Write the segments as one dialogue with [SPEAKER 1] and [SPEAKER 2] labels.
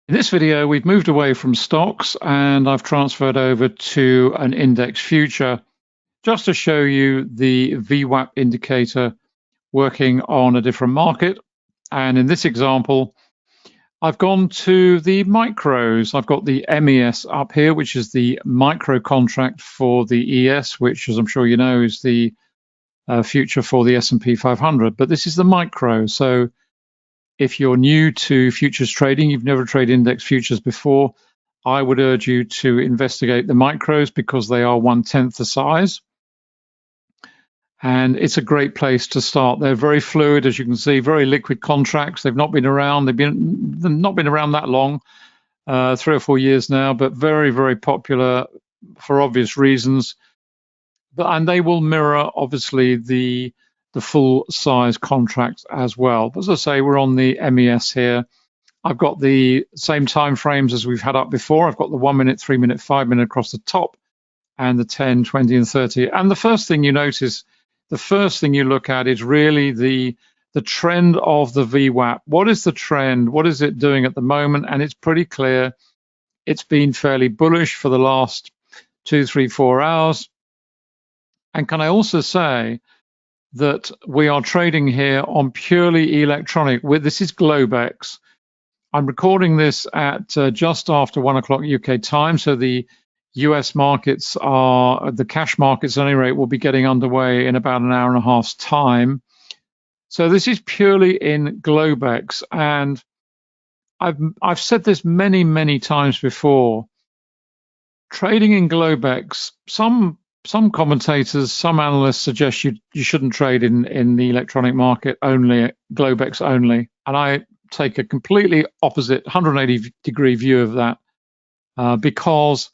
[SPEAKER 1] In this video, we've moved away from stocks and I've transferred over to an index future just to show you the VWAP indicator working on a different market. And in this example, I've gone to the micros. I've got the MES up here, which is the micro contract for the ES, which, as I'm sure you know, is the future for the S&P 500. But this is the micro. So if you're new to futures trading, you've never traded index futures before, I would urge you to investigate the micros because they are 1/10 the size. And it's a great place to start. They're very fluid, as you can see, very liquid contracts. They've not been around. They've not been around that long, 3 or 4 years now, but very, very popular for obvious reasons. And they will mirror, obviously, the full size contracts as well. As I say, we're on the MES here. I've got the same time frames as we've had up before. I've got the 1 minute, 3 minute, 5 minute across the top, and the 10, 20, and 30. And the first thing you notice, the first thing you look at is really the trend of the VWAP. What is the trend? What is it doing at the moment? And it's pretty clear. It's been fairly bullish for the last 2, 3, 4 hours. And can I also say that we are trading here on purely electronic. This is Globex. I'm recording this at just after 1 o'clock UK time, so the US markets are, the cash markets at any rate, will be getting underway in about an hour and a half's time. So this is purely in Globex, and I've said this many, many times before. Trading in Globex, some commentators, some analysts suggest you shouldn't trade in the electronic market only, Globex only. And I take a completely opposite 180-degree view of that because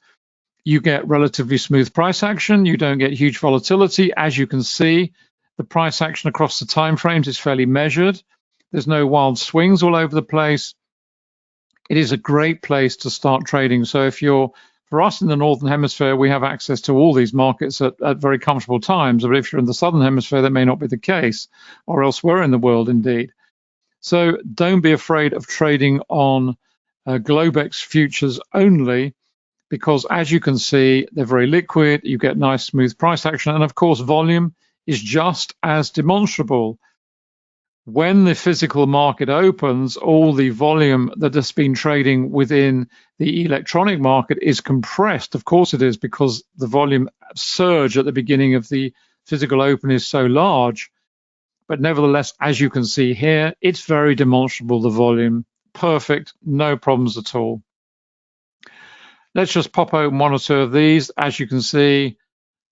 [SPEAKER 1] you get relatively smooth price action. You don't get huge volatility. As you can see, the price action across the time frames is fairly measured. There's no wild swings all over the place. It is a great place to start trading. So for us in the Northern Hemisphere, we have access to all these markets at very comfortable times. But if you're in the Southern Hemisphere, that may not be the case, or elsewhere in the world, indeed. So don't be afraid of trading on Globex futures only, because as you can see, they're very liquid. You get nice, smooth price action. And of course, volume is just as demonstrable. When the physical market opens, all the volume that has been trading within the electronic market is compressed. Of course it is, because the volume surge at the beginning of the physical open is so large. But nevertheless, as you can see here, it's very demonstrable, the volume. Perfect, no problems at all. Let's just pop open 1 or 2 of these. As you can see,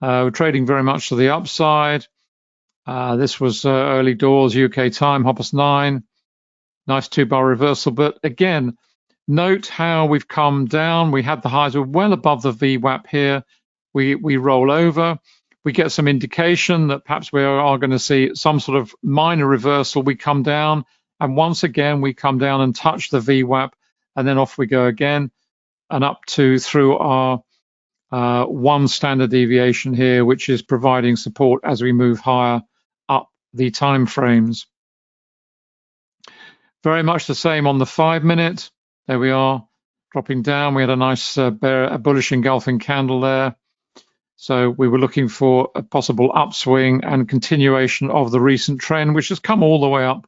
[SPEAKER 1] we're trading very much to the upside. This was early doors UK time, Hoppus 9. Nice 2-bar reversal. But again, note how we've come down. We had the highs, we're well above the VWAP here. We roll over. We get some indication that perhaps we are going to see some sort of minor reversal. We come down, and once again, we come down and touch the VWAP, and then off we go again, and up to through our 1 standard deviation here, which is providing support as we move higher up the time frames. Very much the same on the 5 minute. There we are, dropping down. We had a nice bullish engulfing candle there. So we were looking for a possible upswing and continuation of the recent trend, which has come all the way up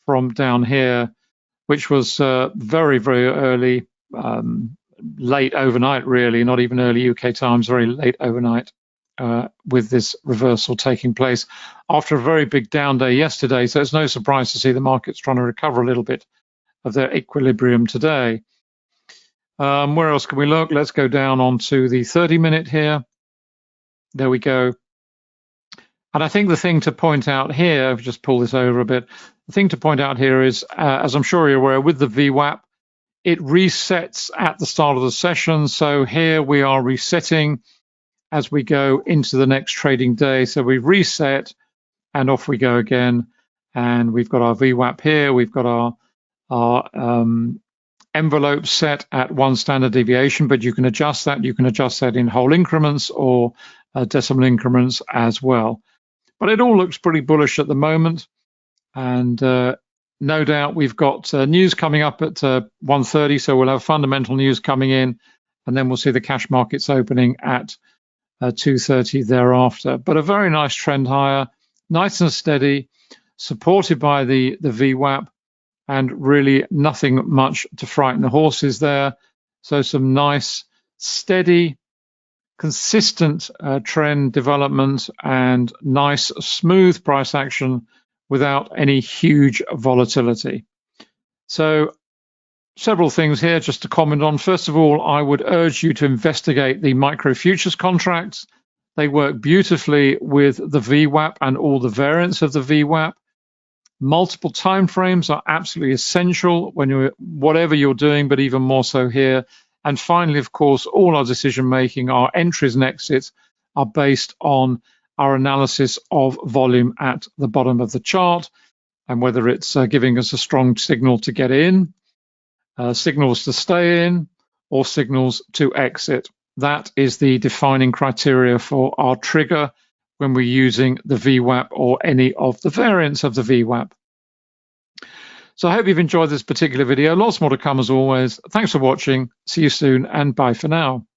[SPEAKER 1] from down here, which was very, very early, late overnight, really, not even early UK times, very late overnight, with this reversal taking place after a very big down day yesterday. So it's no surprise to see the markets trying to recover a little bit of their equilibrium today. Where else can we look? Let's go down onto the 30 minute here. There we go. And I think the thing to point out here, if you just pull this over a bit, the thing to point out here is, as I'm sure you're aware, with the VWAP, it resets at the start of the session. So here we are resetting as we go into the next trading day. So we reset and off we go again. And we've got our VWAP here. We've got our envelope set at 1 standard deviation, but you can adjust that. You can adjust that in whole increments or decimal increments as well. But it all looks pretty bullish at the moment. And no doubt we've got news coming up at 1:30, so we'll have fundamental news coming in, and then we'll see the cash markets opening at 2:30 thereafter. But a very nice trend higher, nice and steady, supported by the VWAP, and really nothing much to frighten the horses there. So some nice, steady, consistent trend development and nice, smooth price action without any huge volatility. So several things here just to comment on. First of all, I would urge you to investigate the micro futures contracts. They work beautifully with the VWAP and all the variants of the VWAP. Multiple time frames are absolutely essential when you're whatever you're doing, but even more so here. And finally, of course, all our decision making, our entries and exits, are based on our analysis of volume at the bottom of the chart, and whether it's giving us a strong signal to get in, signals to stay in, or signals to exit. That is the defining criteria for our trigger when we're using the VWAP or any of the variants of the VWAP. So I hope you've enjoyed this particular video. Lots more to come as always. Thanks for watching. See you soon, and bye for now.